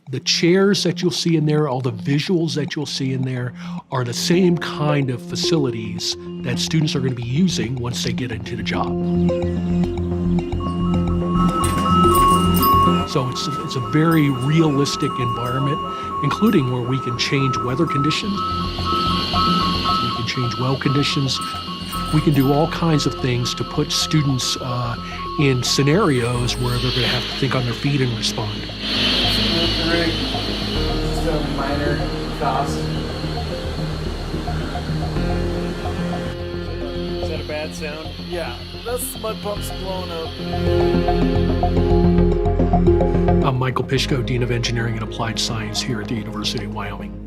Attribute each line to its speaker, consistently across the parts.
Speaker 1: The chairs that you'll see in there, all the visuals that you'll see in there are the same kind of facilities that students are going to be using once they get into the job. So it's a very realistic environment, including where we can change weather conditions, we can change well conditions. We can do all kinds of things to put students in scenarios where they're going to have to think on their feet and respond.
Speaker 2: The rig, just a minor cost.
Speaker 3: Is that a bad sound?
Speaker 2: Yeah, that's the mud pump's blowing up.
Speaker 1: I'm Michael Pishko, Dean of Engineering and Applied Science here at the University of Wyoming.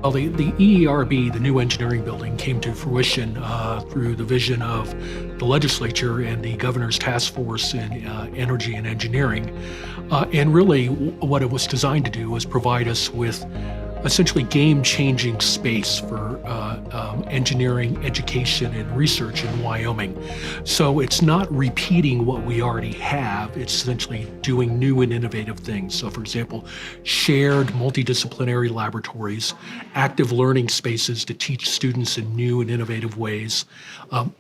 Speaker 1: Well, the EERB, the new engineering building, came to fruition through the vision of the legislature and the governor's task force in energy and engineering. And really what it was designed to do was provide us with essentially game-changing space for engineering, education, and research in Wyoming. So it's not repeating what we already have, it's essentially doing new and innovative things. So for example, shared multidisciplinary laboratories, active learning spaces to teach students in new and innovative ways,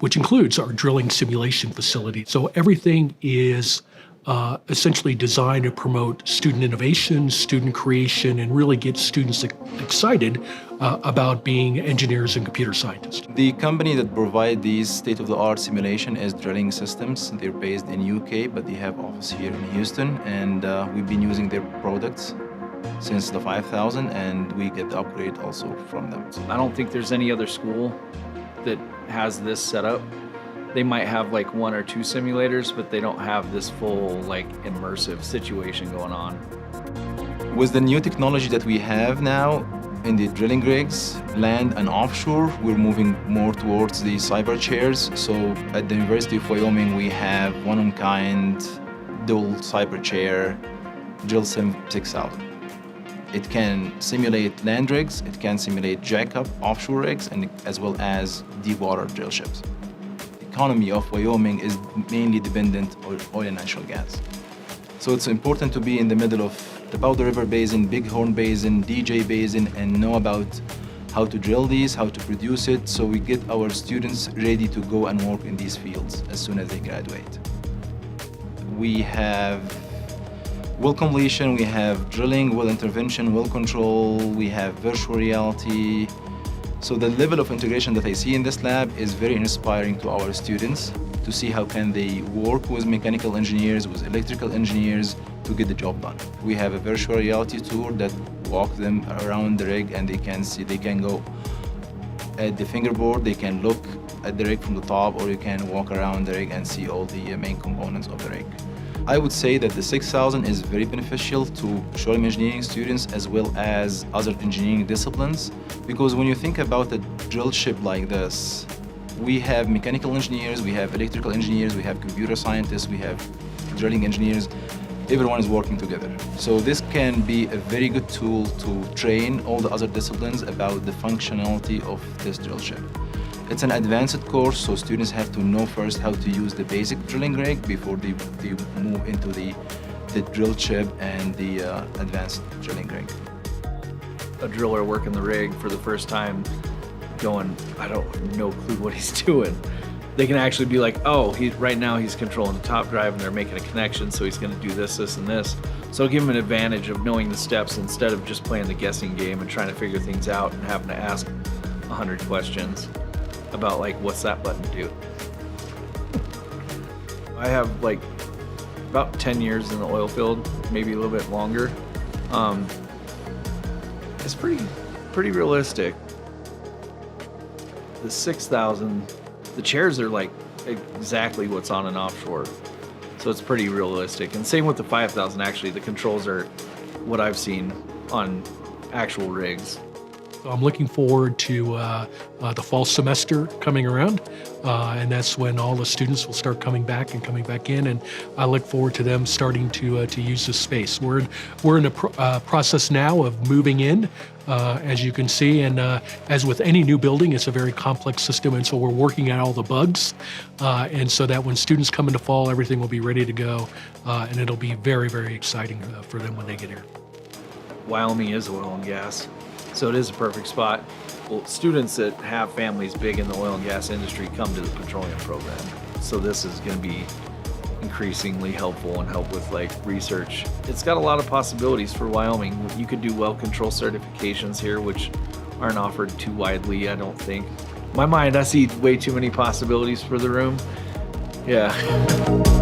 Speaker 1: which includes our drilling simulation facility. So everything is essentially designed to promote student innovation, student creation, and really get students excited about being engineers and computer scientists.
Speaker 4: The company that provide these state-of-the-art simulation is Drilling Systems. They're based in UK, but they have office here in Houston, and we've been using their products since the 5000, and we get the upgrade also from them.
Speaker 3: I don't think there's any other school that has this setup. They might have like one or two simulators, but they don't have this full like immersive situation going on.
Speaker 4: With the new technology that we have now in the drilling rigs, land and offshore, we're moving more towards the cyber chairs. So at the University of Wyoming, we have one-of-a-kind dual cyber chair, Drill Sim 6000. It can simulate land rigs, it can simulate jackup offshore rigs, and as well as deep water drill ships. Economy of Wyoming is mainly dependent on oil and natural gas. So it's important to be in the middle of the Powder River Basin, Bighorn Basin, DJ Basin, and know about how to drill these, how to produce it, so we get our students ready to go and work in these fields as soon as they graduate. We have well completion, we have drilling, well intervention, well control, we have virtual reality. So the level of integration that I see in this lab is very inspiring to our students to see how can they work with mechanical engineers, with electrical engineers to get the job done. We have a virtual reality tour that walks them around the rig, and they can see, they can go at the fingerboard, they can look at the rig from the top, or you can walk around the rig and see all the main components of the rig. I would say that the 6000 is very beneficial to petroleum engineering students as well as other engineering disciplines, because when you think about a drill ship like this, we have mechanical engineers, we have electrical engineers, we have computer scientists, we have drilling engineers. Everyone is working together. So this can be a very good tool to train all the other disciplines about the functionality of this drill ship. It's an advanced course, so students have to know first how to use the basic drilling rig before they move into the drill ship and the advanced drilling rig.
Speaker 3: A driller working the rig for the first time going, I don't no clue what he's doing. They can actually be like, oh, right now he's controlling the top drive and they're making a connection, so he's gonna do this, this, and this. So give him an advantage of knowing the steps instead of just playing the guessing game and trying to figure things out and having to ask 100 questions about like, what's that button do? I have like about 10 years in the oil field, maybe a little bit longer. It's pretty realistic. The 6000, the chairs are like exactly what's on an offshore. So it's pretty realistic. And same with the 5000, actually. The controls are what I've seen on actual rigs.
Speaker 1: So I'm looking forward to the fall semester coming around, and that's when all the students will start coming back in, and I look forward to them starting to use this space. We're in a process now of moving in, as you can see, and as with any new building, it's a very complex system, and so we're working out all the bugs, and so that when students come into fall, everything will be ready to go, and it'll be very, very exciting for them when they get here.
Speaker 3: Wyoming is oil and gas, so it is a perfect spot. Well, students that have families big in the oil and gas industry come to the petroleum program, so this is going to be increasingly helpful and help with like research. It's got a lot of possibilities for Wyoming. You could do well control certifications here, which aren't offered too widely, I don't think. In my mind, I see way too many possibilities for the room. Yeah.